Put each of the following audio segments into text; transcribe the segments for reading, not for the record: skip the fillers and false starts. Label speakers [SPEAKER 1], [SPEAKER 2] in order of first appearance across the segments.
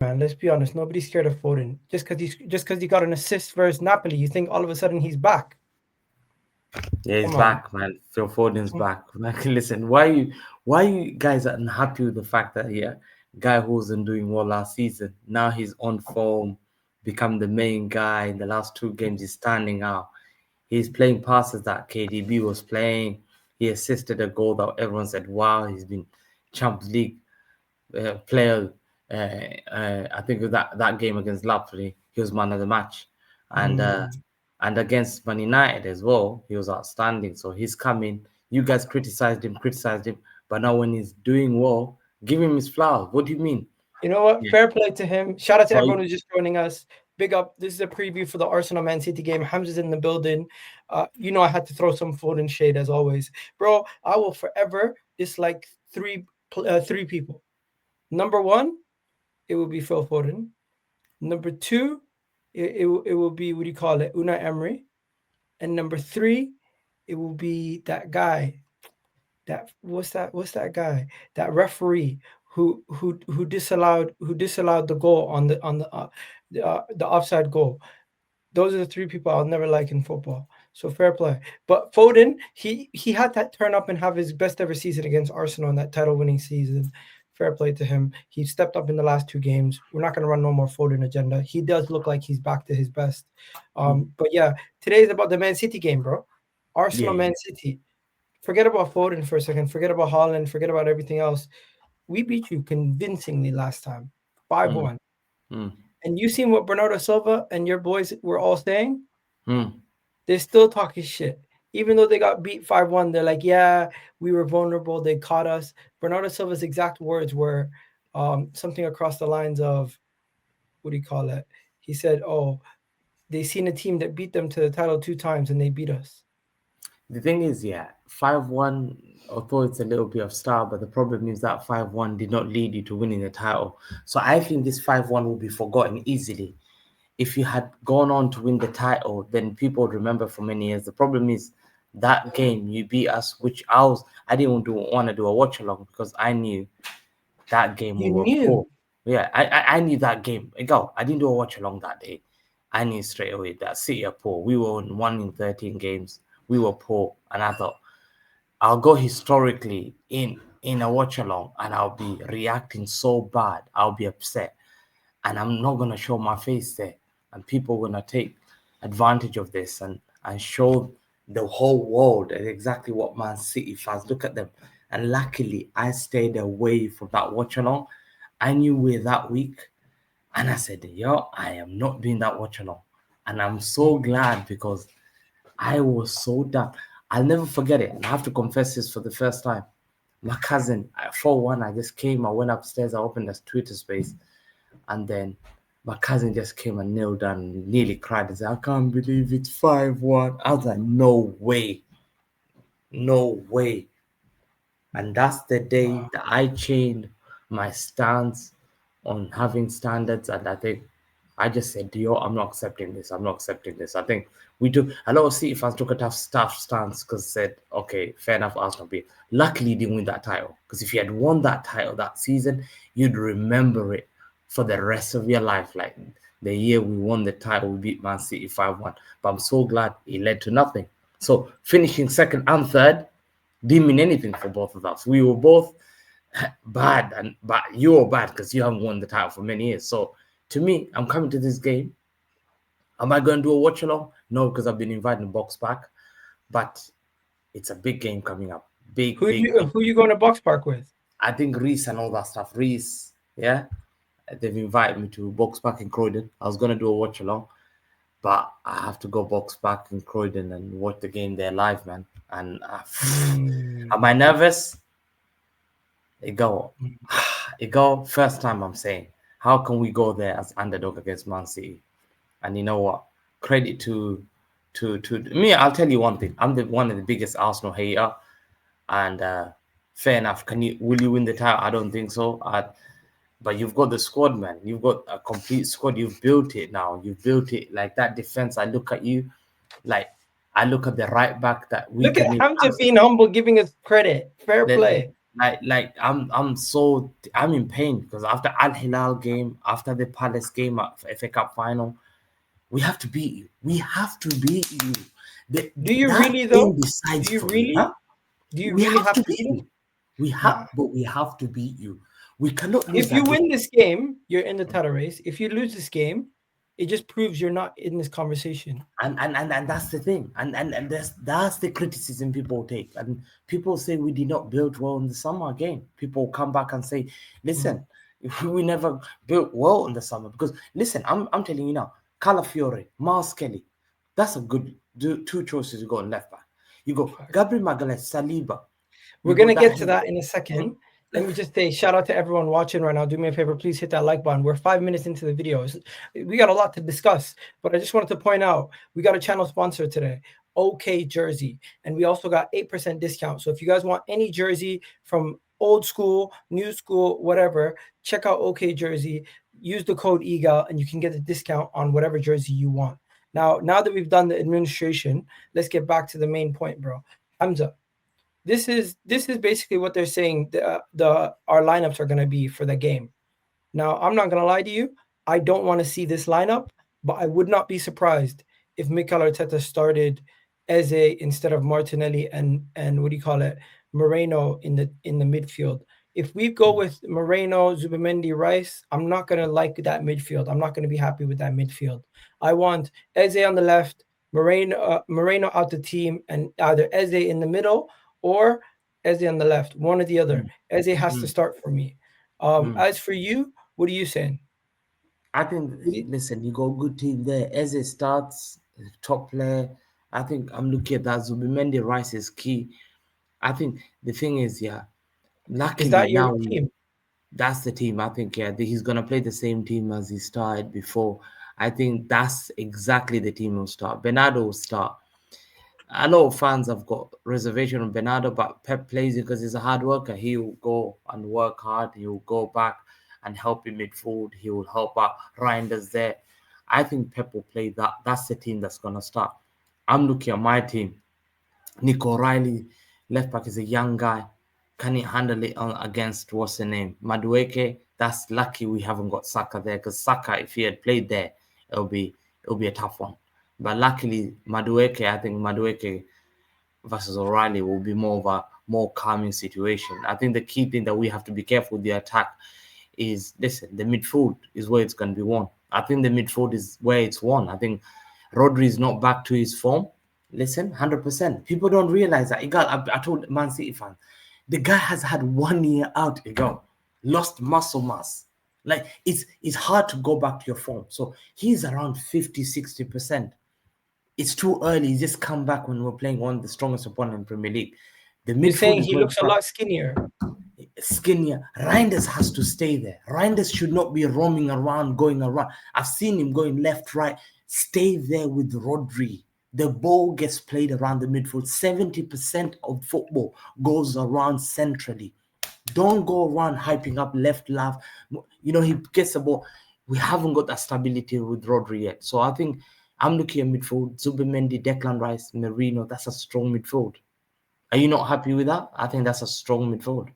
[SPEAKER 1] man. Let's be honest. Nobody's scared of Foden. Just because he got an assist versus Napoli, you think all of a sudden he's back?
[SPEAKER 2] Yeah, he's
[SPEAKER 1] Come on.
[SPEAKER 2] back, man. Phil Foden's back. Like, listen, why you guys are unhappy with the fact that guy who wasn't doing well last season, now he's on form, become the main guy in the last two games, he's standing out. He's playing passes that KDB was playing. He assisted a goal that everyone said, wow, he's been Champions League player. I think with that game against Napoli, he was man of the match, and uh,
[SPEAKER 1] Mm.
[SPEAKER 2] and against Man United as well, he was outstanding. So he's coming. You guys criticized him, but now when he's doing well, give him his flowers. What do you mean?
[SPEAKER 1] You know what?
[SPEAKER 2] Yeah.
[SPEAKER 1] Fair play to him. Shout out to
[SPEAKER 2] So
[SPEAKER 1] everyone who's just joining us. Big up. This is a preview for the Arsenal Man City game. Hamza's in the building. I had to throw some Foden shade as always, bro. I will forever dislike three people. Number one, it will be Phil Foden. Number two, it will be, what do you call it, Una Emery. And number three, it will be that guy. What's that guy? That referee who disallowed the goal on the offside goal. Those are the three people I'll never like in football. So fair play. But Foden, he had that turn up and have his best ever season against Arsenal in that title winning season. Fair play to him. He stepped up in the last two games. We're not going to run no more Foden agenda. He does look like he's back to his best. But yeah, today is about the Man City game, bro. Arsenal,
[SPEAKER 2] yeah,
[SPEAKER 1] Man City. Forget about Foden for a second. Forget about Haaland. Forget about everything else. We beat you convincingly last time, five
[SPEAKER 2] mm,
[SPEAKER 1] one.
[SPEAKER 2] mm,
[SPEAKER 1] And you seen what Bernardo Silva and your boys were all saying?
[SPEAKER 2] mm.
[SPEAKER 1] They're still talking shit. Even though they got beat 5-1, they're like, yeah, we were vulnerable. They caught us. Bernardo Silva's exact words were something across the lines of, what do you call it? He said, oh, they seen a team that beat them to the title two times and they beat us.
[SPEAKER 2] The thing is, 5-1, although it's a little bit of style, but the problem is that 5-1 did not lead you to winning the title. So I think this 5-1 will be forgotten easily. If you had gone on to win the title, then people would remember for many years. The problem is that game you beat us, which I didn't want to do a watch along because I knew that game we
[SPEAKER 1] You
[SPEAKER 2] were
[SPEAKER 1] knew.
[SPEAKER 2] poor. Yeah, I knew that game. Egal, I didn't do a watch along that day. I knew straight away that City are poor. We were on 1 in 13 games. We were poor, and I thought I'll go historically in a watch along, and I'll be reacting so bad. I'll be upset, and I'm not gonna show my face there, and people gonna take advantage of this and show the whole world exactly what Man City fans look at them. And luckily, I stayed away from that watch along. I knew we're that weak, and I said, "Yo, I am not doing that watch along." And I'm so glad because I was so down. I'll never forget it. And I have to confess this for the first time. My cousin, for one, I just came, I went upstairs, I opened this Twitter space, and then my cousin just came and knelt down and nearly cried and said, I can't believe it's 5-1. I was like, no way, no way. And that's the day that I changed my stance on having standards. And I think I just said, yo, I'm not accepting this. I'm not accepting this. I think we do. A lot of City fans took a tough stance because said, okay, fair enough, Arsenal beat. Luckily, he didn't win that title. Because if you had won that title that season, you'd remember it for the rest of your life. Like the year we won the title, we beat Man City 5-1. But I'm so glad it led to nothing. So finishing second and third didn't mean anything for both of us. We were both bad, but you were bad because you haven't won the title for many years. So to me, I'm coming to this game. Am I going to do a watch along? No, because I've been invited to box back. But it's a big game coming up. Big,
[SPEAKER 1] Who
[SPEAKER 2] big,
[SPEAKER 1] you
[SPEAKER 2] big.
[SPEAKER 1] who you going to Box Park with?
[SPEAKER 2] I think Reese and all that stuff. Reese, yeah, they've invited me to box back in Croydon. I was going to do a watch along, but I have to go box back in Croydon and watch the game there live, man. And
[SPEAKER 1] Mm.
[SPEAKER 2] am I nervous? Egal, Egal, first time I'm saying, how can we go there as underdog against Man City? And you know what? Credit to me. I'll tell you one thing. I'm the one of the biggest Arsenal hater, and fair enough. Will you win the title? I don't think so. But you've got the squad, man. You've got a complete squad. You've built it now. You've built it like that defense. I look at you, like I look at the right back that we
[SPEAKER 1] Look
[SPEAKER 2] can
[SPEAKER 1] at
[SPEAKER 2] even
[SPEAKER 1] Hamza being humble, giving us credit. Fair
[SPEAKER 2] the
[SPEAKER 1] play.
[SPEAKER 2] I'm in pain because after Al Hilal game, after the Palace game at FA Cup final, we have to beat you. We have to beat you.
[SPEAKER 1] Do you
[SPEAKER 2] That
[SPEAKER 1] really
[SPEAKER 2] game
[SPEAKER 1] though? Do
[SPEAKER 2] decides
[SPEAKER 1] you
[SPEAKER 2] for me, huh?
[SPEAKER 1] really? Do you
[SPEAKER 2] We
[SPEAKER 1] really
[SPEAKER 2] have
[SPEAKER 1] have
[SPEAKER 2] to
[SPEAKER 1] to
[SPEAKER 2] beat
[SPEAKER 1] beat him?
[SPEAKER 2] you.
[SPEAKER 1] Nah.
[SPEAKER 2] We have to beat you. We cannot lose
[SPEAKER 1] If
[SPEAKER 2] that
[SPEAKER 1] you
[SPEAKER 2] game.
[SPEAKER 1] win this game, you're in the title race. If you lose this game, it just proves you're not in this conversation.
[SPEAKER 2] And that's the thing. And that's the criticism people take. And people say we did not build well in the summer game. People come back and say,
[SPEAKER 1] Mm,
[SPEAKER 2] listen, we never built well in the summer. Because listen, I'm telling you now, Calafiore, Miles Kelly, that's a good two choices you got on left back. You go
[SPEAKER 1] facts.
[SPEAKER 2] Gabriel Magalhaes, Saliba.
[SPEAKER 1] We're
[SPEAKER 2] You
[SPEAKER 1] gonna
[SPEAKER 2] got that
[SPEAKER 1] get to
[SPEAKER 2] head.
[SPEAKER 1] that in a second. Let me just say shout out to everyone watching right now. Do me a favor, please hit that like button. We're 5 minutes into the videos. We got a lot to discuss, but I just wanted to point out we got a channel sponsor today, OK Jersey, and we also got 8% discount. So if you guys want any jersey from old school, new school, whatever, check out OK Jersey. Use the code Egal, and you can get a discount on whatever jersey you want. Now that we've done the administration, let's get back to the main point, bro. Hamza, this is basically what they're saying the our lineups are going to be for the game. Now, I'm not going to lie to you. I don't want to see this lineup, but I would not be surprised if Mikel Arteta started Eze instead of Martinelli and what do you call it, Moreno in the midfield. If we go with Moreno, Zubimendi, Rice, I'm not going to like that midfield. I'm not going to be happy with that midfield. I want Eze on the left, Moreno out the team, and either Eze in the middle or Eze on the left, one or the other.
[SPEAKER 2] Mm,
[SPEAKER 1] Eze has to
[SPEAKER 2] mm,
[SPEAKER 1] start for me.
[SPEAKER 2] mm.
[SPEAKER 1] As for you, what are you saying?
[SPEAKER 2] I think,
[SPEAKER 1] What do you-
[SPEAKER 2] listen, you got a good team there. As it starts, top player. I think I'm looking at that. Zubimendi Rice is key. I think the thing is, yeah,
[SPEAKER 1] Is
[SPEAKER 2] luckily
[SPEAKER 1] that your
[SPEAKER 2] now
[SPEAKER 1] team?
[SPEAKER 2] that's the team. I think, yeah, he's going to play the same team as he started before. I think that's exactly the team will start. Bernardo will start. I know fans have got reservation on Bernardo, but Pep plays it because he's a hard worker. He will go and work hard. He will go back and help in midfield. He will help out. Reinders there. I think Pep will play that. That's the team that's gonna start. I'm looking at my team. Nico Riley, left back, is a young guy. Can he handle it against what's the name? Madueke. That's lucky we haven't got Saka there because Saka, if he had played there, it'll be a tough one. But luckily, Madueke, I think Madueke versus O'Reilly will be more of a more calming situation. I think the key thing that we have to be careful with the attack is, listen, the midfield is where it's going to be won. I think the midfield is where it's won. I think Rodri is not back to his form. Listen, 100%. People don't realize that. Egal, I told Man City fans, the guy has had 1 year out. Egal, lost muscle mass. Like it's hard to go back to your form. So he's around 50, 60%. It's too early. He's just come back when we're playing one of the strongest opponent in Premier League. The
[SPEAKER 1] You're
[SPEAKER 2] midfield
[SPEAKER 1] saying
[SPEAKER 2] is
[SPEAKER 1] he
[SPEAKER 2] where it's
[SPEAKER 1] looks a
[SPEAKER 2] at.
[SPEAKER 1] lot skinnier.
[SPEAKER 2] Skinnier. Reinders has to stay there. Reinders should not be roaming around, going around. I've seen him going left, right. Stay there with Rodri. The ball gets played around the midfield. 70% of football goes around centrally. Don't go around hyping up left. He gets the ball. We haven't got that stability with Rodri yet. So I think I'm looking at midfield. Zubimendi, Declan Rice, Merino. That's a strong midfield. Are you not happy with that? I think that's a strong midfield.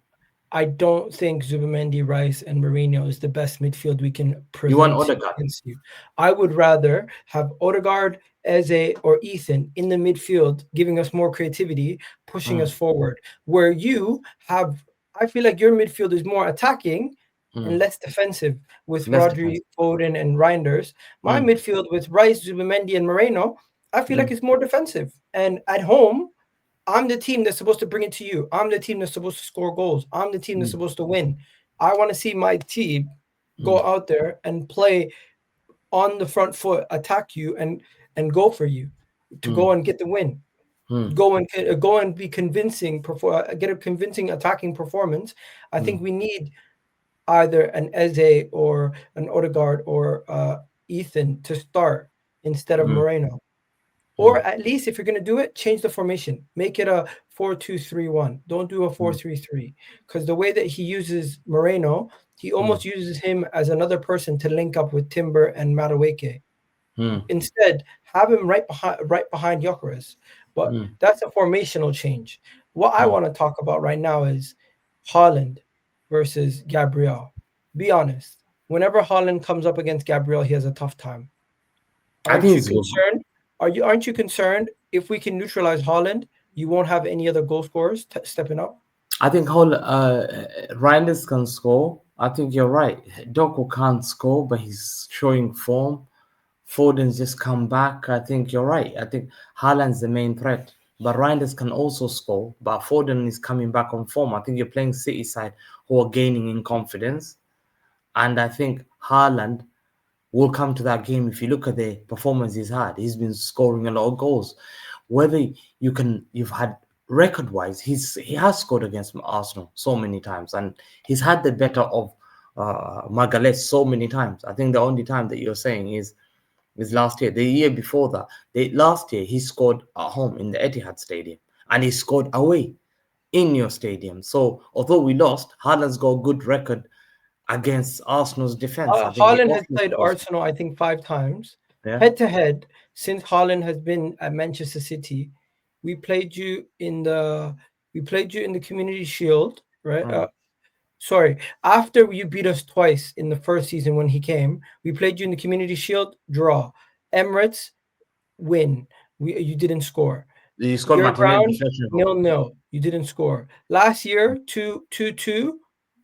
[SPEAKER 1] I don't think Zubimendi, Rice, and Mourinho is the best midfield we can
[SPEAKER 2] You want
[SPEAKER 1] present
[SPEAKER 2] Odegaard?
[SPEAKER 1] against you. I would rather have Odegaard, Eze, or Ethan in the midfield, giving us more creativity, pushing us
[SPEAKER 2] Mm,
[SPEAKER 1] forward. Where you have, I feel like your midfield is more attacking and
[SPEAKER 2] mm.
[SPEAKER 1] less defensive with
[SPEAKER 2] Less
[SPEAKER 1] Rodri,
[SPEAKER 2] defensive.
[SPEAKER 1] Foden, and Reinders. My
[SPEAKER 2] Mm,
[SPEAKER 1] midfield with Rice, Zubimendi, and Moreno, I feel like
[SPEAKER 2] mm,
[SPEAKER 1] it's more defensive. And at home, I'm the team that's supposed to bring it to you. I'm the team that's supposed to score goals. I'm the team that's
[SPEAKER 2] mm,
[SPEAKER 1] supposed to win. I want to see my team
[SPEAKER 2] mm,
[SPEAKER 1] go out there and play on the front foot, attack you, and go for you to
[SPEAKER 2] mm,
[SPEAKER 1] go and get the win.
[SPEAKER 2] mm,
[SPEAKER 1] Go and be convincing. Get a convincing attacking performance. I
[SPEAKER 2] mm,
[SPEAKER 1] think we need either an Eze or an Odegaard or Ethan to start instead of
[SPEAKER 2] mm,
[SPEAKER 1] Moreno. Or
[SPEAKER 2] mm,
[SPEAKER 1] at least if you're going to do it, change the formation. Make it a 4-2-3-1. Don't do a
[SPEAKER 2] mm,
[SPEAKER 1] 4-3-3 because the way that he uses Moreno, he
[SPEAKER 2] mm,
[SPEAKER 1] almost uses him as another person to link up with Timber and Madueke.
[SPEAKER 2] mm,
[SPEAKER 1] Instead, have him right behind Gyökeres. But
[SPEAKER 2] mm,
[SPEAKER 1] that's a formational change. What I
[SPEAKER 2] mm,
[SPEAKER 1] want to talk about right now is Haaland versus Gabriel. Be honest. Whenever Haaland comes up against Gabriel, he has a tough time.
[SPEAKER 2] I
[SPEAKER 1] Aren't
[SPEAKER 2] think
[SPEAKER 1] you
[SPEAKER 2] it's good.
[SPEAKER 1] concerned? Aren't you concerned if we can neutralize Haaland, you won't have any other goal scorers stepping up?
[SPEAKER 2] I think whole Reinders can score. I think you're right. Doku can't score, but he's showing form. Foden's just come back. I think you're right. I think Haaland's the main threat, but Reinders can also score. But Foden is coming back on form. I think you're playing City side who are gaining in confidence, and I think Haaland will come to that game. If you look at the performance he's had, he's been scoring a lot of goals. Whether you've had record wise, he has scored against Arsenal so many times, and he's had the better of Magalhaes so many times. I think the only time that you're saying is last year. The year before that, last year he scored at home in the Etihad Stadium, and he scored away in your stadium. So although we lost, Haaland's got a good record against Arsenal's defense. I think he
[SPEAKER 1] Haaland has
[SPEAKER 2] often
[SPEAKER 1] played
[SPEAKER 2] scores.
[SPEAKER 1] Arsenal, I think, 5 times.
[SPEAKER 2] Yeah.
[SPEAKER 1] Head to head, since Haaland has been at Manchester City, we played you in the Community Shield, right?
[SPEAKER 2] Mm.
[SPEAKER 1] Sorry, after you beat us twice in the first season when he came, we played you in the Community Shield, draw. Emirates, win. You didn't score.
[SPEAKER 2] He scored
[SPEAKER 1] Year
[SPEAKER 2] Martinelli
[SPEAKER 1] round,
[SPEAKER 2] deflection goal.
[SPEAKER 1] 0-0. You didn't score. Last year, 2-2,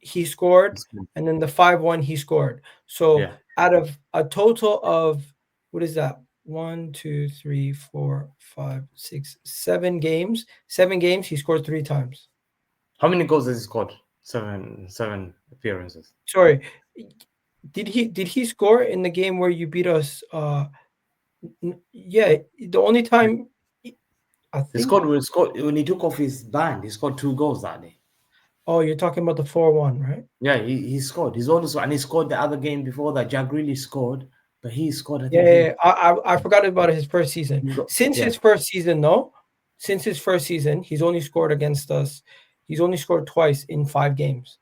[SPEAKER 1] he scored, and then the 5-1 he scored. So
[SPEAKER 2] Yeah.
[SPEAKER 1] out of a total of what is that? 1, 2, 3, 4, 5, 6, 7 games. 7 games, he scored 3 times.
[SPEAKER 2] How many goals has he scored? Seven appearances.
[SPEAKER 1] Sorry, did he score in the game where you beat us? Yeah, the only time I
[SPEAKER 2] He
[SPEAKER 1] think.
[SPEAKER 2] scored when he took off his band. He scored 2 goals that day.
[SPEAKER 1] Oh, you're talking about the 4-1, right?
[SPEAKER 2] Yeah, he scored. He's also and he scored the other game before that. Jack really scored, but he scored. I
[SPEAKER 1] Yeah,
[SPEAKER 2] think
[SPEAKER 1] yeah,
[SPEAKER 2] he,
[SPEAKER 1] yeah. I forgot about his first season.
[SPEAKER 2] he got
[SPEAKER 1] Since
[SPEAKER 2] yeah.
[SPEAKER 1] his first season, though, since his first season, he's only scored against us. He's only scored twice in 5 games.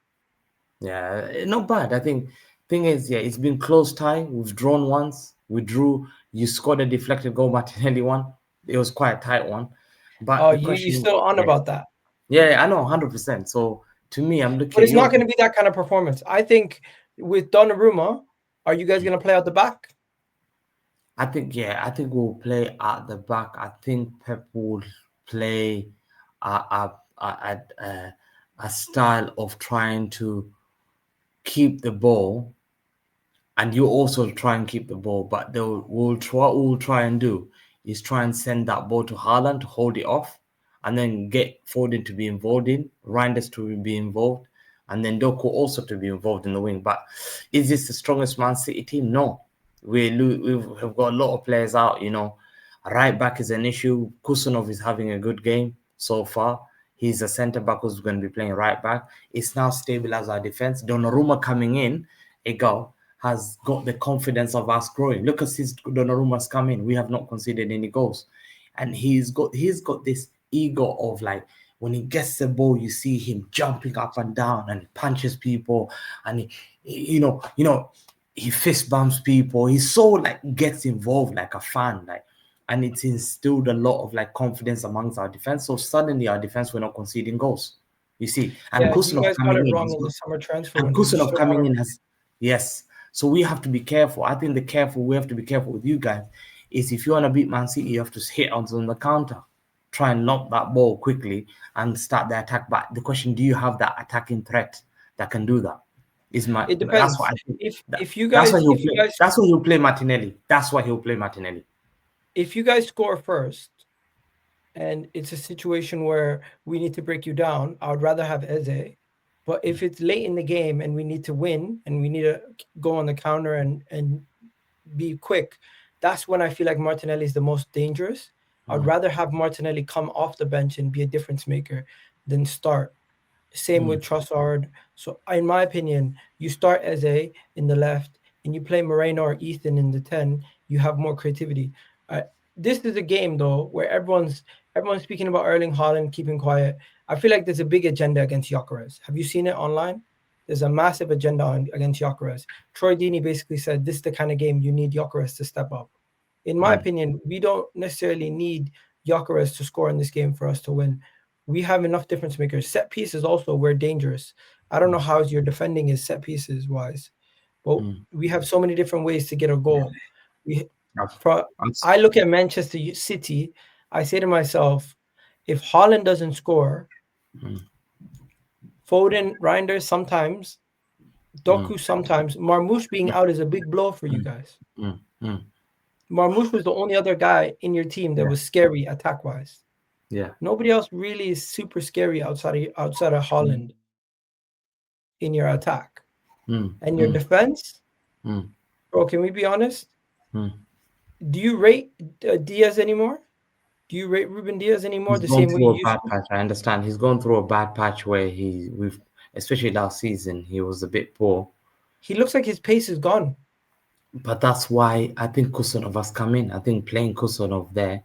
[SPEAKER 2] Yeah, not bad. I think thing is, yeah, it's been close tie. We've drawn once. We drew. You scored a deflected goal, Martinelli one. It was quite a tight one. But
[SPEAKER 1] Oh,
[SPEAKER 2] the
[SPEAKER 1] you
[SPEAKER 2] question,
[SPEAKER 1] still on
[SPEAKER 2] yeah,
[SPEAKER 1] about that?
[SPEAKER 2] yeah, I know, 100%. So to me, I'm
[SPEAKER 1] But
[SPEAKER 2] looking at
[SPEAKER 1] it's not
[SPEAKER 2] your.
[SPEAKER 1] going to be that kind of performance. I think with Donnarumma, are you guys going to play out the back?
[SPEAKER 2] I think yeah, I think we'll play at the back. I think Pep will play a style of trying to keep the ball, and you also try and keep the ball. But they'll we'll try and do is try and send that ball to Haaland to hold it off, and then get Foden to be involved in, Reinders to be involved, and then Doku also to be involved in the wing. But is this the strongest Man City team? No. We've got a lot of players out, you know. Right back is an issue. Kusunov is having a good game so far. He's a centre back who's going to be playing right back. It's now stabilized our defense. Donnarumma coming in, Egal, has got the confidence of us growing. Look at since Donnarumma's come in, we have not conceded any goals, and he's got this ego of like when he gets the ball, you see him jumping up and down and he punches people, and he fist bumps people. He so like gets involved like a fan, like, and it's instilled a lot of like confidence amongst our defense. So suddenly our defense we're not conceding goals. You see, and
[SPEAKER 1] Yeah, you
[SPEAKER 2] Kusunov
[SPEAKER 1] guys got
[SPEAKER 2] coming
[SPEAKER 1] it
[SPEAKER 2] in,
[SPEAKER 1] wrong in the summer transfer
[SPEAKER 2] and
[SPEAKER 1] window. You
[SPEAKER 2] Kusunov
[SPEAKER 1] should have
[SPEAKER 2] coming
[SPEAKER 1] won
[SPEAKER 2] in
[SPEAKER 1] it.
[SPEAKER 2] has yes. So we have to be careful. I think we have to be careful with you guys. Is if you want to beat Man City, you have to hit on the counter, try and knock that ball quickly and start the attack. But the question: do you have that attacking threat that can do that?
[SPEAKER 1] It
[SPEAKER 2] That's what
[SPEAKER 1] depends.
[SPEAKER 2] I think.
[SPEAKER 1] If
[SPEAKER 2] That,
[SPEAKER 1] if you
[SPEAKER 2] that's
[SPEAKER 1] guys
[SPEAKER 2] why he'll
[SPEAKER 1] if you
[SPEAKER 2] play.
[SPEAKER 1] guys
[SPEAKER 2] That's why he'll play Martinelli. That's why he'll play Martinelli.
[SPEAKER 1] if you guys score first, and it's a situation where we need to break you down, I would rather have Eze. But if it's late in the game and we need to win and we need to go on the counter and be quick, that's when I feel like Martinelli is the most dangerous. I'd
[SPEAKER 2] Mm,
[SPEAKER 1] rather have Martinelli come off the bench and be a difference maker than start. Same
[SPEAKER 2] mm,
[SPEAKER 1] with Trossard. So, in my opinion, you start Eze in the left and you play Moreno or Ethan in the 10. You have more creativity. Uh, this is a game though where everyone's speaking about Erling Haaland keeping quiet. I feel like there's a big agenda against Gyökeres. Have you seen it online? There's a massive agenda against Gyökeres. Troy Deeney basically said this is the kind of game you need Gyökeres to step up. In my
[SPEAKER 2] mm.
[SPEAKER 1] opinion, we don't necessarily need Gyökeres to score in this game for us to win. we have enough difference makers. Set pieces also we're dangerous. I don't know
[SPEAKER 2] mm,
[SPEAKER 1] how your defending is set pieces wise, but
[SPEAKER 2] mm.
[SPEAKER 1] we have so many different ways to get a goal. We
[SPEAKER 2] That's,
[SPEAKER 1] for
[SPEAKER 2] that's,
[SPEAKER 1] I look at Manchester City, I say to myself, if Haaland doesn't score,
[SPEAKER 2] mm,
[SPEAKER 1] Foden, Reinders sometimes,
[SPEAKER 2] mm,
[SPEAKER 1] Doku sometimes, Marmoush being out is a big blow for you
[SPEAKER 2] mm,
[SPEAKER 1] guys.
[SPEAKER 2] mm, mm.
[SPEAKER 1] Marmoush was the only other guy in your team that
[SPEAKER 2] Yeah,
[SPEAKER 1] was scary attack wise.
[SPEAKER 2] yeah.
[SPEAKER 1] Nobody else really is super scary outside of
[SPEAKER 2] Mm,
[SPEAKER 1] Holland in your attack
[SPEAKER 2] mm,
[SPEAKER 1] and your
[SPEAKER 2] mm,
[SPEAKER 1] defense.
[SPEAKER 2] mm,
[SPEAKER 1] Bro, can we be honest?
[SPEAKER 2] mm.
[SPEAKER 1] Do you rate Diaz anymore? Do you rate Ruben Diaz anymore
[SPEAKER 2] He's
[SPEAKER 1] the
[SPEAKER 2] gone
[SPEAKER 1] same way
[SPEAKER 2] through
[SPEAKER 1] you
[SPEAKER 2] a
[SPEAKER 1] used
[SPEAKER 2] bad
[SPEAKER 1] to?
[SPEAKER 2] patch. I understand. He's gone through a bad patch where especially last season, he was a bit poor.
[SPEAKER 1] He looks like his pace is gone.
[SPEAKER 2] But that's why I think Kusanov has come in. I think playing Kusanov there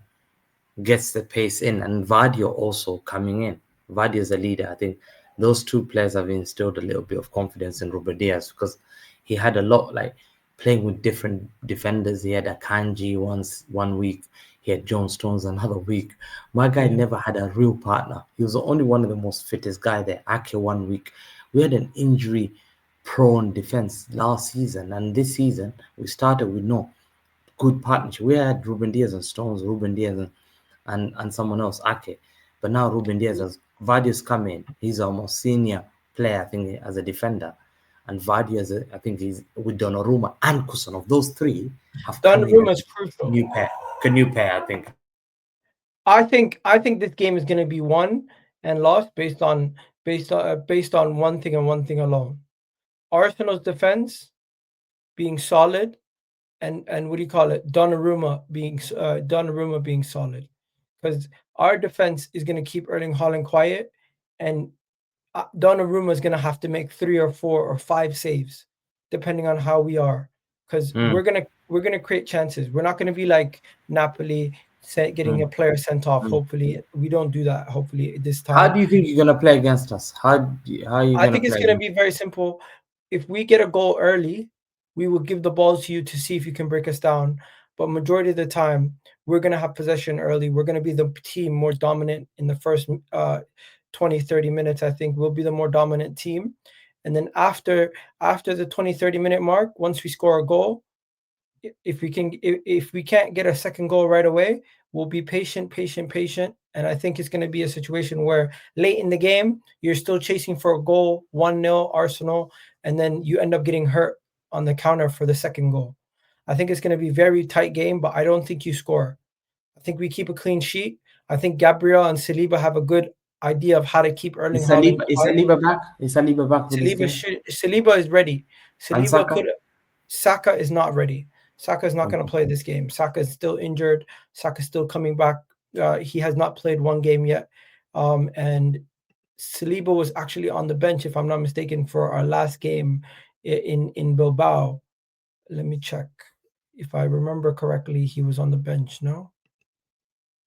[SPEAKER 2] gets the pace in, and Vardy also coming in. Vardy is a leader. I think those two players have instilled a little bit of confidence in Ruben Diaz because he had a lot like playing with different defenders. He had Akanji once 1 week. He had John Stones another week. My guy
[SPEAKER 1] Yeah.
[SPEAKER 2] never had a real partner. He was only one of the most fittest guy there. Ake 1 week. We had an injury prone defense last season, and this season we started with no good partnership. We had Ruben Diaz and Stones, Ruben Diaz and someone else, Ake. But now Ruben Diaz has Vardy's come in. He's a more senior player, I think, as a defender. And Vardy, I think he's with Donnarumma and Kusanov. Those three have come in as
[SPEAKER 1] Donnarumma is
[SPEAKER 2] a
[SPEAKER 1] crucial.
[SPEAKER 2] new pair. A new pair, I think.
[SPEAKER 1] I think this game is going to be won and lost based on one thing and one thing alone. Arsenal's defense being solid and what do you call it? Donnarumma being solid, because our defense is going to keep Erling Haaland quiet, and Donnarumma is going to have to make 3 or 4 or 5 saves, depending on how we are, because
[SPEAKER 2] Mm,
[SPEAKER 1] we're gonna create chances. We're not going to be like Napoli, getting
[SPEAKER 2] mm,
[SPEAKER 1] a player sent off.
[SPEAKER 2] mm.
[SPEAKER 1] Hopefully, we don't do that. Hopefully, this
[SPEAKER 2] How
[SPEAKER 1] time.
[SPEAKER 2] do you think you're gonna play against us? How are you
[SPEAKER 1] I
[SPEAKER 2] gonna
[SPEAKER 1] think it's
[SPEAKER 2] play
[SPEAKER 1] going to
[SPEAKER 2] against?
[SPEAKER 1] be very simple. If we get a goal early, we will give the balls to you to see if you can break us down. But majority of the time, we're going to have possession early. We're going to be the team more dominant in the first 20, 30 minutes. I think we'll be the more dominant team. And then after the 20, 30-minute mark, once we score a goal, if we can't get a second goal right away, we'll be patient, patient, patient. And I think it's going to be a situation where late in the game, you're still chasing for a goal, 1-0 Arsenal, and then you end up getting hurt on the counter for the second goal. I think it's going to be a very tight game, but I don't think you score. I think we keep a clean sheet. I think Gabriel and Saliba have a good idea of how to keep Erling Haaland
[SPEAKER 2] Is
[SPEAKER 1] quiet.
[SPEAKER 2] Saliba back? Is Saliba back for this game?
[SPEAKER 1] Saliba is ready.
[SPEAKER 2] And
[SPEAKER 1] Saliba
[SPEAKER 2] Saka?
[SPEAKER 1] could. Saka is not ready. Saka is not going to
[SPEAKER 2] Okay.
[SPEAKER 1] play this game. Saka is still injured. Saka is still coming back. He has not played one game yet. And Saliba was actually on the bench, if I'm not mistaken, for our last game in Bilbao. Let me check. If I remember correctly, he was on the bench. No.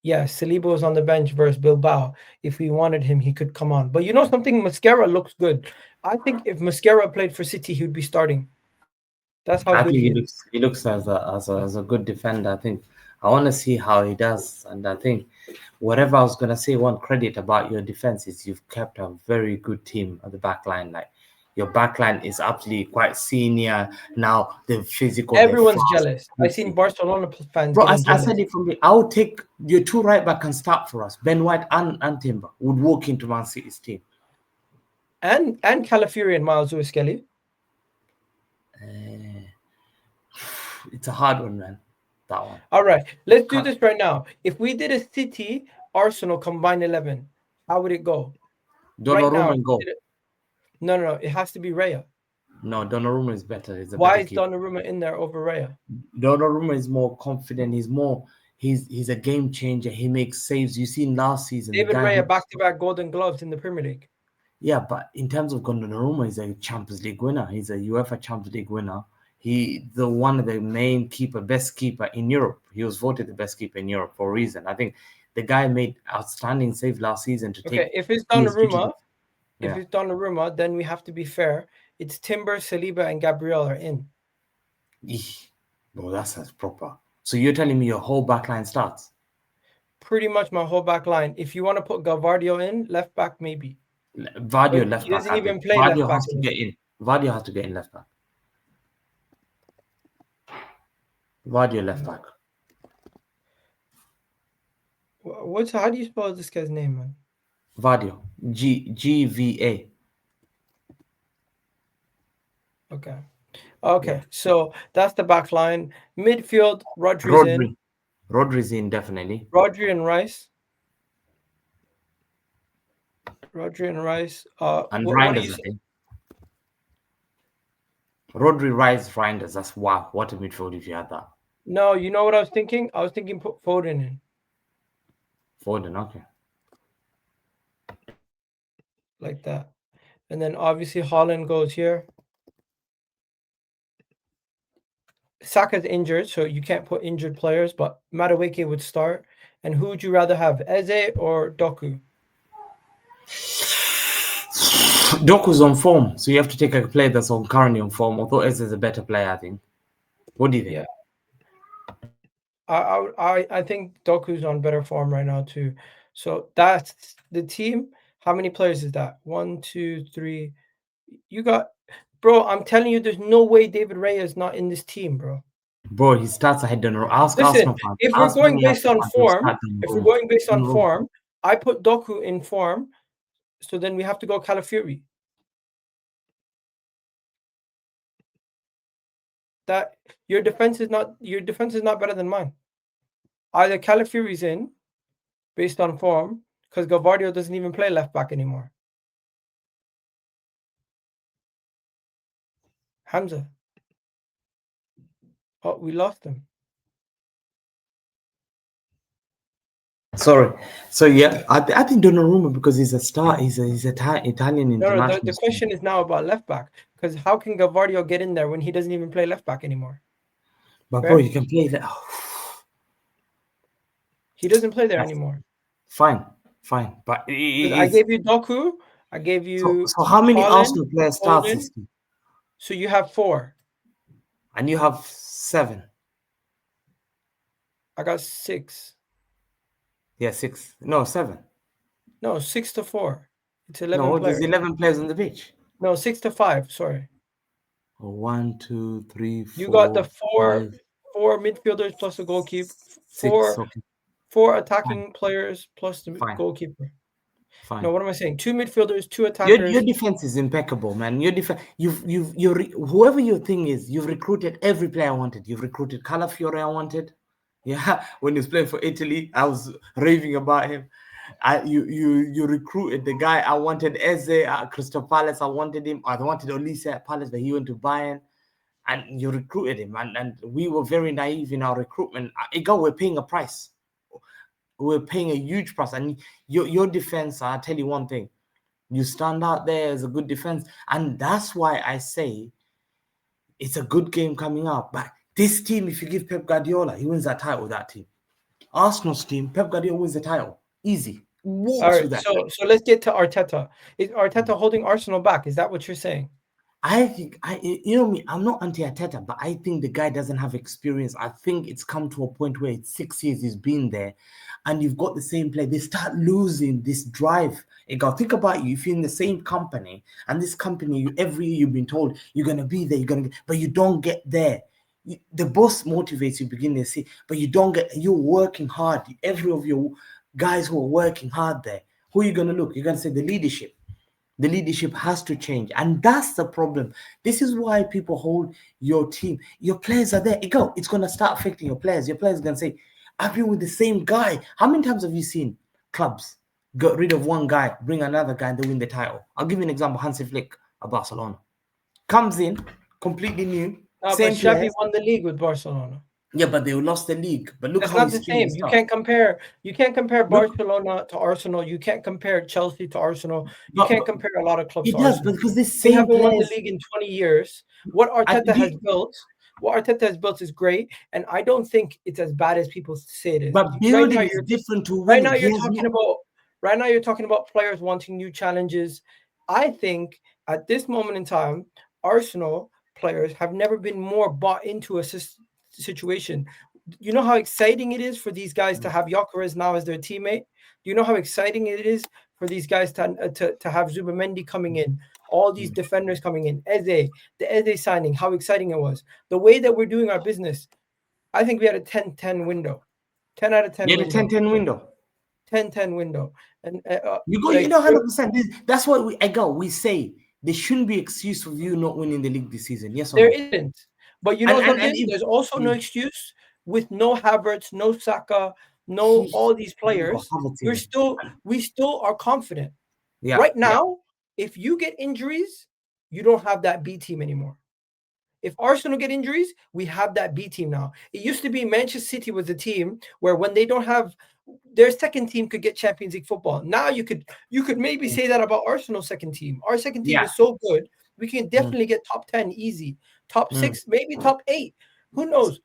[SPEAKER 1] Yeah, Saliba was on the bench versus Bilbao. If we wanted him, he could come on. But you know something? Mascara looks good. I think if Mascara played for City, he would be starting. That's how
[SPEAKER 2] I
[SPEAKER 1] good
[SPEAKER 2] think
[SPEAKER 1] he is.
[SPEAKER 2] he looks as a good defender. I think I want to see how he does, and I think whatever I was gonna say, one credit about your defense is you've kept a very good team at the back line. Like your back line is absolutely quite senior now. They're physical, they're
[SPEAKER 1] Everyone's
[SPEAKER 2] fast.
[SPEAKER 1] jealous. I seen Barcelona fans
[SPEAKER 2] Bro,
[SPEAKER 1] getting
[SPEAKER 2] I said
[SPEAKER 1] jealous.
[SPEAKER 2] it from the. I would take your two right back and start for us. Ben White and Timber would walk into Man City's team.
[SPEAKER 1] And Calafiori and Miles Lewis Kelly.
[SPEAKER 2] Eh, it's a hard one, man. That one.
[SPEAKER 1] All right, let's do
[SPEAKER 2] Can't,
[SPEAKER 1] this right now. If we did a City Arsenal combined 11, how would it go? Right now,
[SPEAKER 2] Donnarumma and go.
[SPEAKER 1] no, no, no. It has to be Raya.
[SPEAKER 2] No, Donnarumma is better. He's a
[SPEAKER 1] Why
[SPEAKER 2] better
[SPEAKER 1] is
[SPEAKER 2] keeper.
[SPEAKER 1] Donnarumma in there over Raya?
[SPEAKER 2] Donnarumma is more confident. He's a game changer. He makes saves. You seen last season the
[SPEAKER 1] David
[SPEAKER 2] guy
[SPEAKER 1] Raya
[SPEAKER 2] who.
[SPEAKER 1] back-to-back Golden Gloves in the Premier League.
[SPEAKER 2] Yeah, but in terms of Donnarumma, he's a Champions League winner. He's a UEFA Champions League winner. The one of the main keeper, best keeper in Europe. He was voted the best keeper in Europe for a reason. I think the guy made outstanding save last season to
[SPEAKER 1] Okay,
[SPEAKER 2] take PSG to the.
[SPEAKER 1] if
[SPEAKER 2] Yeah.
[SPEAKER 1] it's Donnarumma, then we have to be fair. It's Timber, Saliba, and Gabriel are in.
[SPEAKER 2] Eesh. Bro, that's proper. So you're telling me your whole backline starts?
[SPEAKER 1] Pretty much my whole back line. If you want to put Gavardio in, left back maybe.
[SPEAKER 2] Vardio
[SPEAKER 1] But
[SPEAKER 2] left
[SPEAKER 1] he
[SPEAKER 2] back,
[SPEAKER 1] doesn't
[SPEAKER 2] I
[SPEAKER 1] even
[SPEAKER 2] think.
[SPEAKER 1] play left
[SPEAKER 2] Vardio
[SPEAKER 1] back
[SPEAKER 2] has to
[SPEAKER 1] anymore.
[SPEAKER 2] get in. Vardio has to get in left back. Vardio left back.
[SPEAKER 1] What's how do you spell this guy's name, man?
[SPEAKER 2] Vardio. GVA.
[SPEAKER 1] Okay.
[SPEAKER 2] Yeah.
[SPEAKER 1] Okay. So that's the back line. Midfield, Rodri's in.
[SPEAKER 2] Rodri. Rodri's in definitely.
[SPEAKER 1] Rodri and Rice. Rodri and Rice.
[SPEAKER 2] And
[SPEAKER 1] What do
[SPEAKER 2] Reinders,
[SPEAKER 1] you
[SPEAKER 2] I
[SPEAKER 1] say?
[SPEAKER 2] think. Rodri, Rice, Reinders. That's wow. What a midfield if you had that.
[SPEAKER 1] No, you know what I was thinking? I was thinking put Foden in
[SPEAKER 2] Foden, okay.
[SPEAKER 1] like that. And then obviously Haaland goes here. Saka's injured, so you can't put injured players, but Madueke would start. And who would you rather have, Eze or Doku?
[SPEAKER 2] Doku's on form, so you have to take a player that's on currently on form. Although Ez is a better player, I think. What do you think?
[SPEAKER 1] Yeah, I think Doku's on better form right now too. So that's the team. How many players is that? One, two, three. You got, bro. I'm telling you, there's no way David Raya is not in this team, bro.
[SPEAKER 2] Bro, he starts ahead Donnarumma. Ask
[SPEAKER 1] Listen,
[SPEAKER 2] Arsenal fans.
[SPEAKER 1] if we're
[SPEAKER 2] Ask
[SPEAKER 1] going
[SPEAKER 2] many
[SPEAKER 1] based
[SPEAKER 2] Arsenal
[SPEAKER 1] on
[SPEAKER 2] fans who
[SPEAKER 1] form,
[SPEAKER 2] start
[SPEAKER 1] if we're
[SPEAKER 2] Donnarumma.
[SPEAKER 1] going based on
[SPEAKER 2] Donnarumma.
[SPEAKER 1] form, I put Doku in form. So then we have to go Calafiori. That your defense is not better than mine. Either Calafiori's in based on form because Gavardio doesn't even play left back anymore. Hamza. Oh, we lost him.
[SPEAKER 2] Sorry. So yeah, I think Donnarumma because he's a star. He's Italian
[SPEAKER 1] No,
[SPEAKER 2] international
[SPEAKER 1] the
[SPEAKER 2] star.
[SPEAKER 1] question is now about left back because how can Gavardio get in there when he doesn't even play left back anymore?
[SPEAKER 2] But bro,
[SPEAKER 1] Fair?
[SPEAKER 2] you can play that.
[SPEAKER 1] He doesn't play there
[SPEAKER 2] That's
[SPEAKER 1] anymore.
[SPEAKER 2] fine, fine. But it
[SPEAKER 1] Because I
[SPEAKER 2] is
[SPEAKER 1] gave you Doku, I gave
[SPEAKER 2] so.
[SPEAKER 1] you
[SPEAKER 2] So how many
[SPEAKER 1] Haaland,
[SPEAKER 2] Arsenal players starts
[SPEAKER 1] Foden.
[SPEAKER 2] this team?
[SPEAKER 1] So you have 4.
[SPEAKER 2] And you have 7.
[SPEAKER 1] I got 6.
[SPEAKER 2] Yeah, 6. No, 7.
[SPEAKER 1] No, 6-4. It's 11
[SPEAKER 2] No, there's
[SPEAKER 1] players.
[SPEAKER 2] 11 players on the pitch.
[SPEAKER 1] No, 6-5. Sorry.
[SPEAKER 2] 1, 2, 3,
[SPEAKER 1] You got the
[SPEAKER 2] 4,
[SPEAKER 1] four
[SPEAKER 2] 5,
[SPEAKER 1] four midfielders plus the goalkeeper,
[SPEAKER 2] 6.
[SPEAKER 1] four
[SPEAKER 2] Okay,
[SPEAKER 1] four
[SPEAKER 2] fine,
[SPEAKER 1] attacking players plus the
[SPEAKER 2] fine,
[SPEAKER 1] goalkeeper. No,
[SPEAKER 2] fine.
[SPEAKER 1] what am I saying? 2 midfielders, 2
[SPEAKER 2] Your
[SPEAKER 1] attackers.
[SPEAKER 2] defense is impeccable, man. Your defense, whoever your thing is, you've recruited every player I wanted. You've recruited Calafiore I wanted. Yeah, when he was playing for Italy, I was raving about him. You recruited the guy I wanted, Eze at Crystal Palace. I wanted him. I wanted Olise at Palace, but he went to Bayern. And you recruited him, and we were very naive in our recruitment. Egal, we're paying a price. We're paying a huge price. And your defense, I'll tell you one thing. You stand out there as a good defense. And that's why I say it's a good game coming up. But this team, if you give Pep Guardiola, he wins that title with that team. Arsenal's team, Pep Guardiola wins the title. Easy.
[SPEAKER 1] All
[SPEAKER 2] Walks
[SPEAKER 1] right,
[SPEAKER 2] with that.
[SPEAKER 1] so let's get to Arteta. Is Arteta holding Arsenal back? Is that what you're saying?
[SPEAKER 2] I think you know me, I'm not anti-Arteta, but I think the guy doesn't have experience. I think it's come to a point where it's 6 years he's been there, and you've got the same player. They start losing this drive. Egal, think about you. If you're in the same company, and this company, every year you've been told you're gonna be there, but you don't get there. The boss motivates you, begin to see, but you don't get. You're working hard. Every of your guys who are working hard there, who are you gonna look? You're gonna say the leadership. The leadership has to change, and that's the problem. This is why people hold your team. Your players are there. It's going to start affecting your players. Your players are going to say, I've been with the same guy. How many times have you seen clubs get rid of one guy, bring another guy, and they win the title? I'll give you an example. Hansi Flick at Barcelona comes in completely new,
[SPEAKER 1] No, but
[SPEAKER 2] same
[SPEAKER 1] Xavi
[SPEAKER 2] players.
[SPEAKER 1] won the league with Barcelona.
[SPEAKER 2] Yeah, but they lost the league. But look
[SPEAKER 1] That's
[SPEAKER 2] how
[SPEAKER 1] not
[SPEAKER 2] his
[SPEAKER 1] the
[SPEAKER 2] team
[SPEAKER 1] same.
[SPEAKER 2] is
[SPEAKER 1] You
[SPEAKER 2] up.
[SPEAKER 1] can't compare. You can't compare
[SPEAKER 2] Look,
[SPEAKER 1] Barcelona to Arsenal. You can't compare Chelsea to Arsenal. You
[SPEAKER 2] but,
[SPEAKER 1] can't
[SPEAKER 2] but
[SPEAKER 1] compare a lot of clubs
[SPEAKER 2] it
[SPEAKER 1] to
[SPEAKER 2] does
[SPEAKER 1] Arsenal.
[SPEAKER 2] because these
[SPEAKER 1] They
[SPEAKER 2] same
[SPEAKER 1] haven't won the
[SPEAKER 2] players.
[SPEAKER 1] league in 20 years. What
[SPEAKER 2] I,
[SPEAKER 1] Arteta has built, is great, and I don't think it's as bad as people say it is.
[SPEAKER 2] but building is different to
[SPEAKER 1] Right
[SPEAKER 2] winning.
[SPEAKER 1] now
[SPEAKER 2] He
[SPEAKER 1] you're
[SPEAKER 2] has
[SPEAKER 1] talking
[SPEAKER 2] not.
[SPEAKER 1] about right now you're talking about players wanting new challenges. I think at this moment in time, Arsenal players have never been more bought into a situation. You know how exciting it is for these guys to have Gyökeres now as their teammate. You know how exciting it is for these guys to have Zubamendi coming in, all these
[SPEAKER 2] Mm.
[SPEAKER 1] defenders coming in, Eze, the Eze signing, how exciting it was. The way that we're doing our business, I think we had a 10-10 window, 10 out of 10
[SPEAKER 2] Yeah, the
[SPEAKER 1] window,
[SPEAKER 2] 10-10 window.
[SPEAKER 1] 10-10 window, and
[SPEAKER 2] You know, 100%. That's what we say. There shouldn't be excuse for you not winning the league this season. Yes or
[SPEAKER 1] there
[SPEAKER 2] no?
[SPEAKER 1] isn't. But you
[SPEAKER 2] And
[SPEAKER 1] know
[SPEAKER 2] and and
[SPEAKER 1] something?
[SPEAKER 2] if
[SPEAKER 1] There's also no
[SPEAKER 2] mm,
[SPEAKER 1] excuse with no Havertz, no Saka, no
[SPEAKER 2] he,
[SPEAKER 1] all these
[SPEAKER 2] you got
[SPEAKER 1] players.
[SPEAKER 2] Havertz
[SPEAKER 1] We're
[SPEAKER 2] in it.
[SPEAKER 1] still we still are confident.
[SPEAKER 2] Yeah,
[SPEAKER 1] Right
[SPEAKER 2] yeah.
[SPEAKER 1] now, if you get injuries, you don't have that B team anymore. If Arsenal get injuries, we have that B team now. It used to be Manchester City was a team where when they don't have their second team could get Champions League football. Now you could maybe
[SPEAKER 2] Mm,
[SPEAKER 1] say that about Arsenal's second team. Our second team
[SPEAKER 2] yeah.
[SPEAKER 1] is so good, we can
[SPEAKER 2] Mm,
[SPEAKER 1] definitely get top 10 easy. Top
[SPEAKER 2] mm.
[SPEAKER 1] 6, maybe top 8. Who knows?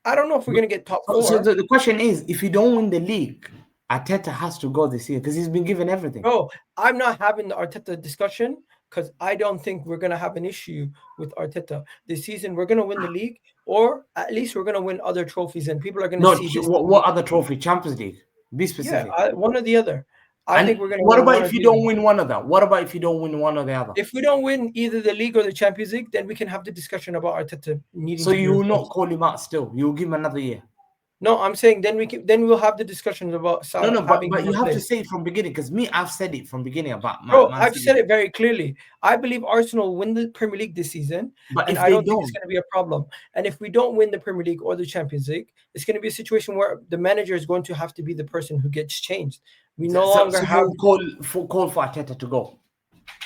[SPEAKER 1] I don't know if we're
[SPEAKER 2] But-
[SPEAKER 1] going to get top
[SPEAKER 2] So
[SPEAKER 1] 4.
[SPEAKER 2] the question is, if you don't win the league, Arteta has to go this year because he's been given everything.
[SPEAKER 1] Bro, I'm not having the Arteta discussion because I don't think we're gonna have an issue with Arteta this season. We're gonna win the league, or at least we're gonna win other trophies, and people are gonna
[SPEAKER 2] No,
[SPEAKER 1] see this
[SPEAKER 2] what
[SPEAKER 1] team.
[SPEAKER 2] other trophy? Champions League. Be
[SPEAKER 1] Yeah,
[SPEAKER 2] specific.
[SPEAKER 1] one or the other. I
[SPEAKER 2] And
[SPEAKER 1] think we're gonna
[SPEAKER 2] what
[SPEAKER 1] win
[SPEAKER 2] about
[SPEAKER 1] one or
[SPEAKER 2] if you
[SPEAKER 1] the
[SPEAKER 2] don't
[SPEAKER 1] other.
[SPEAKER 2] win one of them? What about if you don't win one or the other?
[SPEAKER 1] If we don't win either the league or the Champions League, then we can have the discussion about Arteta needing
[SPEAKER 2] So
[SPEAKER 1] to be
[SPEAKER 2] you will not
[SPEAKER 1] replaced.
[SPEAKER 2] call him out still. You will give him another year.
[SPEAKER 1] No, I'm saying then we'll have the discussions about
[SPEAKER 2] No, no, but
[SPEAKER 1] having him
[SPEAKER 2] you have to
[SPEAKER 1] replaced.
[SPEAKER 2] say it from beginning because me, I've said it from beginning about
[SPEAKER 1] Bro,
[SPEAKER 2] Man
[SPEAKER 1] I've
[SPEAKER 2] City.
[SPEAKER 1] said it very clearly. I believe Arsenal will win the Premier League this season,
[SPEAKER 2] But
[SPEAKER 1] and
[SPEAKER 2] if
[SPEAKER 1] I
[SPEAKER 2] they
[SPEAKER 1] don't think it's
[SPEAKER 2] don't,
[SPEAKER 1] going to be a problem. And if we don't win the Premier League or the Champions League, it's going to be a situation where the manager is going to have to be the person who gets changed. We no longer
[SPEAKER 2] so
[SPEAKER 1] have,
[SPEAKER 2] you call for Arteta to go.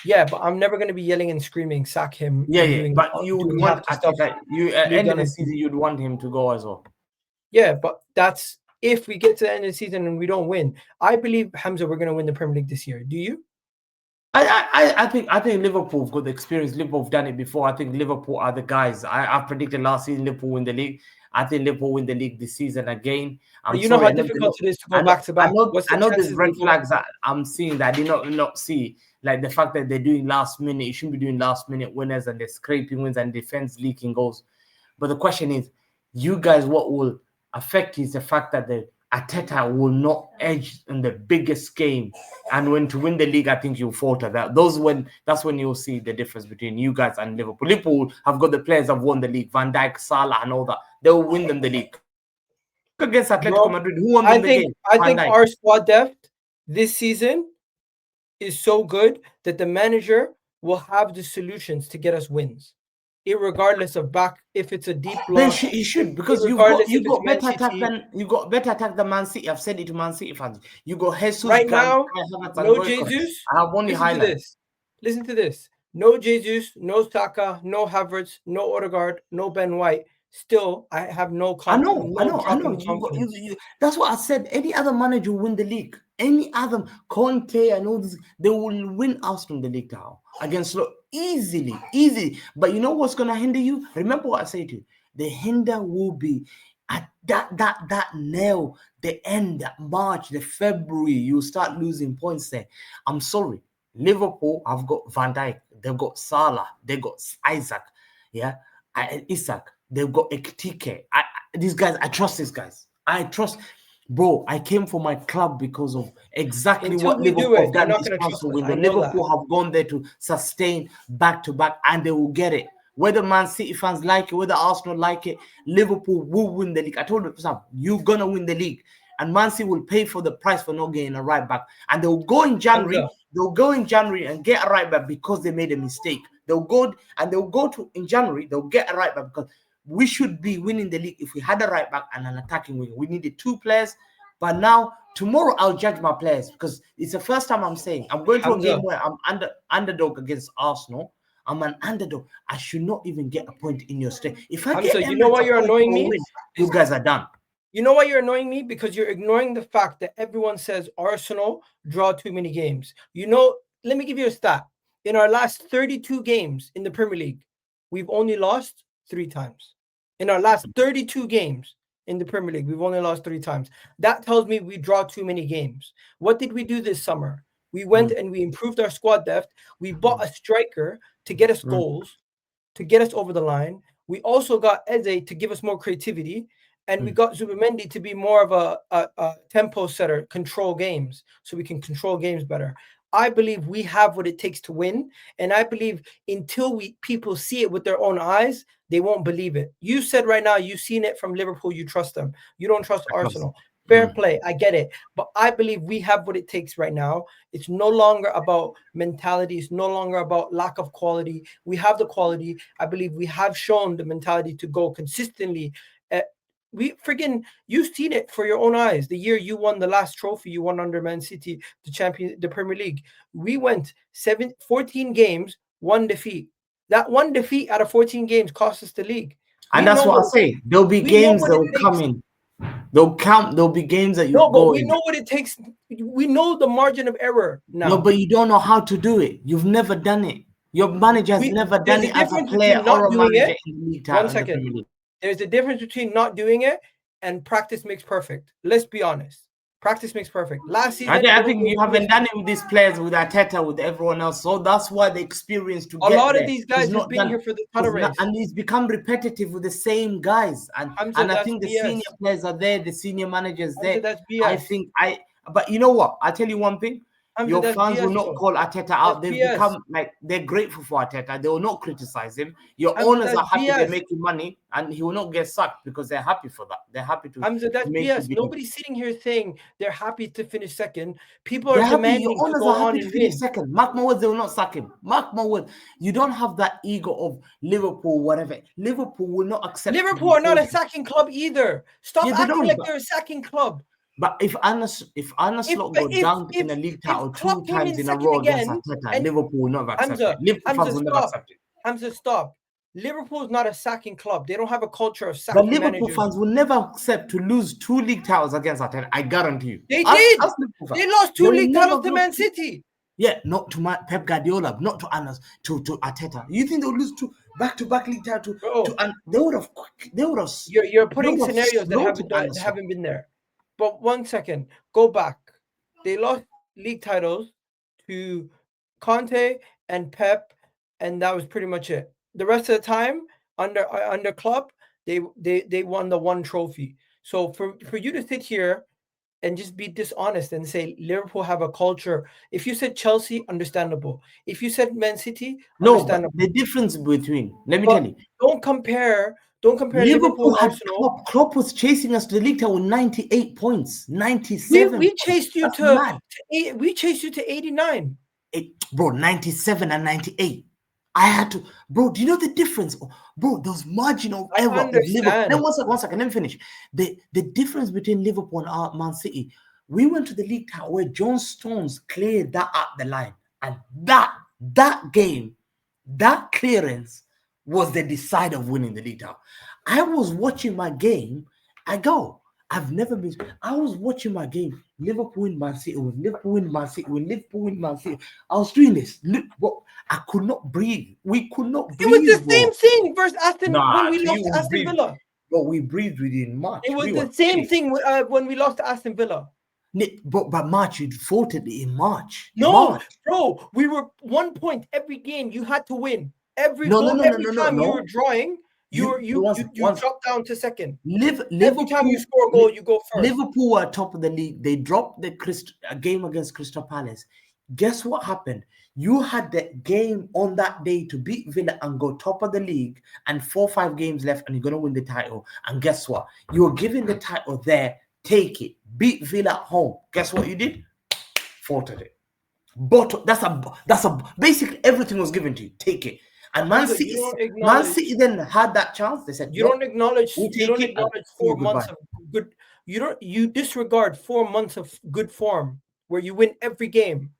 [SPEAKER 1] yeah, but I'm never going to be yelling and screaming, sack him,
[SPEAKER 2] Yeah,
[SPEAKER 1] and
[SPEAKER 2] yeah.
[SPEAKER 1] doing
[SPEAKER 2] But you would
[SPEAKER 1] doing
[SPEAKER 2] want
[SPEAKER 1] half the stuff
[SPEAKER 2] Arteta. You at
[SPEAKER 1] we've
[SPEAKER 2] end of
[SPEAKER 1] done
[SPEAKER 2] the
[SPEAKER 1] in
[SPEAKER 2] season, you'd want him to go as well.
[SPEAKER 1] Yeah, but that's if we get to the end of the season and we don't win. I believe Hamza, we're going to win the Premier League this year. Do you?
[SPEAKER 2] I think Liverpool have got the experience. Liverpool have done it before. I think Liverpool are the guys. I predicted last season Liverpool win the league. I think Liverpool win the league this season again.
[SPEAKER 1] But
[SPEAKER 2] I'm
[SPEAKER 1] you know
[SPEAKER 2] sorry.
[SPEAKER 1] how difficult it is to go
[SPEAKER 2] I know.
[SPEAKER 1] back to
[SPEAKER 2] I
[SPEAKER 1] back.
[SPEAKER 2] know.
[SPEAKER 1] What's
[SPEAKER 2] I
[SPEAKER 1] the
[SPEAKER 2] know. There's
[SPEAKER 1] chances we
[SPEAKER 2] red
[SPEAKER 1] go?
[SPEAKER 2] flags that I'm seeing that I did not see. Like the fact that they're doing last minute. You shouldn't be doing last minute winners and they're scraping wins and defense leaking goals. But the question is, you guys, what will affect is the fact that the Arteta will not edge in the biggest game, and when to win the league, I think you'll falter. That's when you'll see the difference between you guys and Liverpool. Liverpool have got the players that have won the league, Van Dijk, Salah, and all that. They will win them the league. Look against Atletico
[SPEAKER 1] Bro,
[SPEAKER 2] Madrid, who won
[SPEAKER 1] I
[SPEAKER 2] them the
[SPEAKER 1] think
[SPEAKER 2] game?
[SPEAKER 1] I
[SPEAKER 2] Van
[SPEAKER 1] think
[SPEAKER 2] Dijk.
[SPEAKER 1] our squad depth this season is so good that the manager will have the solutions to get us wins, irregardless of back if it's a deep
[SPEAKER 2] Then
[SPEAKER 1] block,
[SPEAKER 2] he should because
[SPEAKER 1] irregardless if
[SPEAKER 2] you
[SPEAKER 1] it's
[SPEAKER 2] got
[SPEAKER 1] Man
[SPEAKER 2] better attack
[SPEAKER 1] City.
[SPEAKER 2] than Man City. I've said it to Man City fans. You got Jesus,
[SPEAKER 1] Right
[SPEAKER 2] Kai
[SPEAKER 1] now,
[SPEAKER 2] Havertz, and
[SPEAKER 1] no
[SPEAKER 2] Goicones.
[SPEAKER 1] Jesus.
[SPEAKER 2] I have only
[SPEAKER 1] Listen to
[SPEAKER 2] highlights.
[SPEAKER 1] this. Listen to this. No Jesus, no Saka, no Havertz, no Odegaard, no Ben White. Still, I have no
[SPEAKER 2] I know.
[SPEAKER 1] drop in confidence.
[SPEAKER 2] That's what I said. Any other manager will win the league. Any other Conte and all this, they will win Arsenal the league now against easily, easy. But you know what's gonna hinder you? Remember what I said to you. The hinder will be at that nail, the end, that March, the February, you start losing points there. I'm sorry. Liverpool have got Van Dijk, they've got Salah, they've got Isaac, yeah, Isaac. They've got Ekitike. These guys, I trust these guys. I trust, bro. I came for my club because of exactly
[SPEAKER 1] Until
[SPEAKER 2] what
[SPEAKER 1] we do
[SPEAKER 2] Liverpool have
[SPEAKER 1] it, you're
[SPEAKER 2] done
[SPEAKER 1] not
[SPEAKER 2] this
[SPEAKER 1] going to trust
[SPEAKER 2] transfer
[SPEAKER 1] us.
[SPEAKER 2] window.
[SPEAKER 1] I know that.
[SPEAKER 2] Liverpool have gone there to sustain back to back, and they will get it. Whether Man City fans like it, whether Arsenal like it, Liverpool will win the league. I told you, Sam, you're gonna win the league, and Man City will pay for the price for not getting a right back, and they'll go in January.
[SPEAKER 1] Hamza,
[SPEAKER 2] They'll go in January and get a right back because they made a mistake. They'll go to in January. They'll get a right back because we should be winning the league if we had a right back and an attacking wing. We needed two players, but now tomorrow I'll judge my players because it's the first time I'm saying I'm going to a game
[SPEAKER 1] Hamza,
[SPEAKER 2] where I'm underdog against Arsenal. I'm an underdog. I should not even get a point in your state. If I get
[SPEAKER 1] Hamza, you know
[SPEAKER 2] Emirates
[SPEAKER 1] why
[SPEAKER 2] a
[SPEAKER 1] you're
[SPEAKER 2] point
[SPEAKER 1] annoying
[SPEAKER 2] or a
[SPEAKER 1] me?
[SPEAKER 2] win, you guys are done.
[SPEAKER 1] You know why you're annoying me? Because you're ignoring the fact that everyone says Arsenal draw too many games. You know, let me give you a stat. In our last 32 games in the Premier League, we've only lost 3 times. In our last 32 games in the Premier League, we've only lost 3 times. That tells me we draw too many games. What did we do this summer? We went and we improved our squad depth. We bought a striker to get us goals, to get us over the line. We also got Eze to give us more creativity. and we got Zubimendi to be more of a tempo setter, control games, so we can control games better. I believe we have what it takes to win, and I believe until people see it with their own eyes, they won't believe it. You said right now you've seen it from Liverpool. You trust them. You don't trust Arsenal. Fair play. I get it. But I believe we have what it takes right now. It's no longer about mentality. It's no longer about lack of quality. We have the quality. I believe we have shown the mentality to go consistently. You've seen it for your own eyes. The year you won the last trophy, you won under Man City, the Premier League. We went 14 games, one defeat. That one defeat out of 14 games cost us the league.
[SPEAKER 2] And that's what I say. There'll be games that will come in. There'll be games that you go
[SPEAKER 1] we
[SPEAKER 2] in.
[SPEAKER 1] know what it takes. We know the margin of error now.
[SPEAKER 2] No, but you don't know how to do it. You've never done it. Your manager has never done it as a player or a manager in the league title.
[SPEAKER 1] 1 second. There's a difference between not doing it and practice makes perfect. Let's be honest. Practice makes perfect. Last season,
[SPEAKER 2] I think you haven't done it with these players, with Arteta, with everyone else. So that's why the experience to get
[SPEAKER 1] a lot of these guys have been here for the title race,
[SPEAKER 2] and it's become repetitive with the same guys. And I think the senior players are there, the senior managers there.
[SPEAKER 1] That's BS.
[SPEAKER 2] But you know what? I tell you one thing. Your fans will not call Arteta out. They've become like they're grateful for Arteta. They will not criticize him. Your owners are happy they're making money, and he will not get sacked because they're happy for that. They're happy to.
[SPEAKER 1] That's BS. Nobody's sitting here saying they're happy to finish second. People are demanding
[SPEAKER 2] your owners
[SPEAKER 1] to go
[SPEAKER 2] are happy
[SPEAKER 1] on
[SPEAKER 2] to finish second. Mark my words, they will not sack him. Mark my words. You don't have that ego of Liverpool, whatever. Liverpool will not accept.
[SPEAKER 1] Liverpool are not a sacking club either. Stop acting like they're a sacking club.
[SPEAKER 2] But if Arne Slot got dunked in a league title 2 times in a row against Arteta, Liverpool will not accept it. Liverpool fans will never accept it.
[SPEAKER 1] Hamza, stop. Liverpool is not a sacking club. They don't have a culture of sacking managers.
[SPEAKER 2] But Liverpool fans will never accept to lose 2 league titles against Arteta. I guarantee you.
[SPEAKER 1] They did. They lost 2 league titles to Man City.
[SPEAKER 2] Yeah, not to Pep Guardiola, not to Arteta. You think they would lose 2 back-to-back league titles? They would have.
[SPEAKER 1] You're putting scenarios that haven't been there. But 1 second, go back. They lost league titles to Conte and Pep, and that was pretty much it. The rest of the time, under Klopp, they won the 1 trophy. So for you to sit here and just be dishonest and say Liverpool have a culture. If you said Chelsea, understandable. If you said Man City, understandable.
[SPEAKER 2] The difference between, let me tell you.
[SPEAKER 1] Don't compare Liverpool and Arsenal.
[SPEAKER 2] Klopp was chasing us to the league with 98 points, 97.
[SPEAKER 1] We chased you we chased you to 89.
[SPEAKER 2] Bro, 97 and 98. I had to, bro. Do you know the difference, bro? Those marginal error of Liverpool. Then one second. Let me finish. The difference between Liverpool and Man City. We went to the league title where John Stones cleared that up the line, and that game, that clearance was the decider of winning the league title. I was watching my game. I was watching my game. Liverpool win Man City. Liverpool win Man City. Liverpool win Man City. I was doing this. Bro, I could not breathe. We could not breathe.
[SPEAKER 1] It was the same thing versus Aston when we lost to Aston Villa.
[SPEAKER 2] But we breathed within March.
[SPEAKER 1] It was the same thing when we lost to Aston Villa.
[SPEAKER 2] But March, you fought it in March.
[SPEAKER 1] No, bro, we were 1 point every game. You had to win. Every time you were drawing, you dropped down to second. Every time you score a goal, you go first.
[SPEAKER 2] Liverpool were top of the league. They dropped the game against Crystal Palace. Guess what happened? You had the game on that day to beat Villa and go top of the league, and 4 or 5 games left, and you're gonna win the title. And guess what? You were given the title there. Take it. Beat Villa at home. Guess what you did? Fought it. But that's a basically everything was given to you. Take it. And Man City then had that chance. They said
[SPEAKER 1] you don't acknowledge 4 months of good. You disregard 4 months of good form where you win every game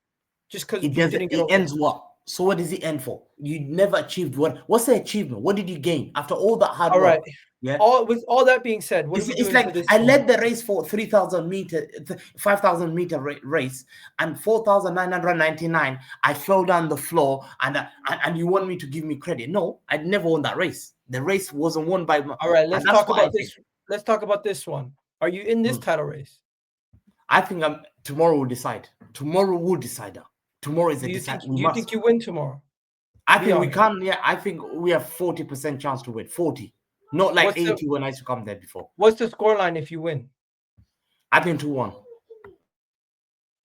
[SPEAKER 1] just because
[SPEAKER 2] it ends what? So what does it end for? You never achieved what? What's the achievement? What did you gain after all that hard work?
[SPEAKER 1] All right.
[SPEAKER 2] Yeah.
[SPEAKER 1] With all that being said,
[SPEAKER 2] it's like I led the race for 3,000 meter, 5,000 meter race, and 4,999. I fell down the floor, and you want me to give me credit? No, I never won that race. The race wasn't won by.
[SPEAKER 1] All right, let's talk about this. Let's talk about this one. Are you in this title race?
[SPEAKER 2] I think tomorrow will decide. Tomorrow will decide that. Tomorrow is a decide.
[SPEAKER 1] Do you think you win tomorrow?
[SPEAKER 2] I think we can. Yeah, I think we have 40% chance to win. 40. Not like
[SPEAKER 1] What's the
[SPEAKER 2] 80 when I used to come there before.
[SPEAKER 1] what's the scoreline if you win?
[SPEAKER 2] I think 2-1.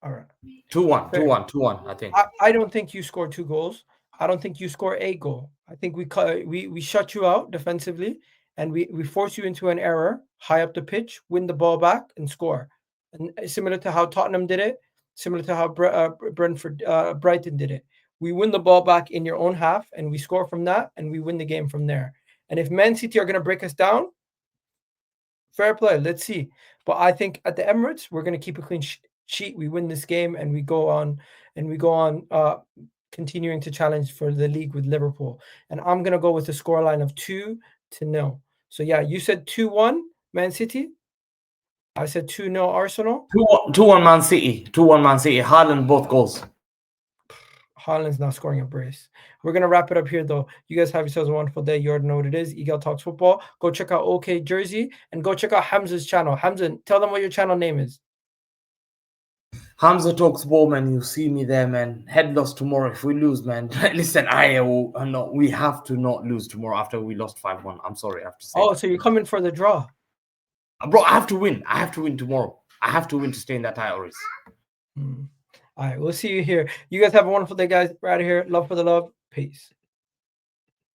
[SPEAKER 1] All right.
[SPEAKER 2] 2-1,
[SPEAKER 1] Fair.
[SPEAKER 2] 2-1, 2-1, I think.
[SPEAKER 1] I don't think you score 2 goals. I don't think you score a goal. I think we shut you out defensively, and we force you into an error high up the pitch, win the ball back, and score. And similar to how Tottenham did it, similar to how Brighton did it. We win the ball back in your own half, and we score from that, and we win the game from there. And if Man City are going to break us down, fair play. Let's see. But I think at the Emirates, we're going to keep a clean sheet. We win this game, and we go on continuing to challenge for the league with Liverpool. And I'm going to go with a scoreline of 2-0. So yeah, you said 2-1 Man City. I said 2-0 Arsenal.
[SPEAKER 2] 2-1 Man City. 2-1 Man City. Haaland both goals.
[SPEAKER 1] Haaland's not scoring a brace. We're going to wrap it up here, though. You guys have yourselves a wonderful day. You already know what it is. Egal Talks Football. Go check out OK Jersey and go check out Hamza's channel. Hamza, tell them what your channel name is.
[SPEAKER 2] Hamza Talks Ball, man. You see me there, man. Head loss tomorrow if we lose, man. Listen, we have to not lose tomorrow after we lost 5-1. I'm sorry, I have to say.
[SPEAKER 1] Oh, so you're coming for the draw.
[SPEAKER 2] Bro, I have to win. I have to win tomorrow. I have to win to stay in that title race.
[SPEAKER 1] All right, we'll see you here. You guys have a wonderful day, guys. We're out of here. Love for the love. Peace.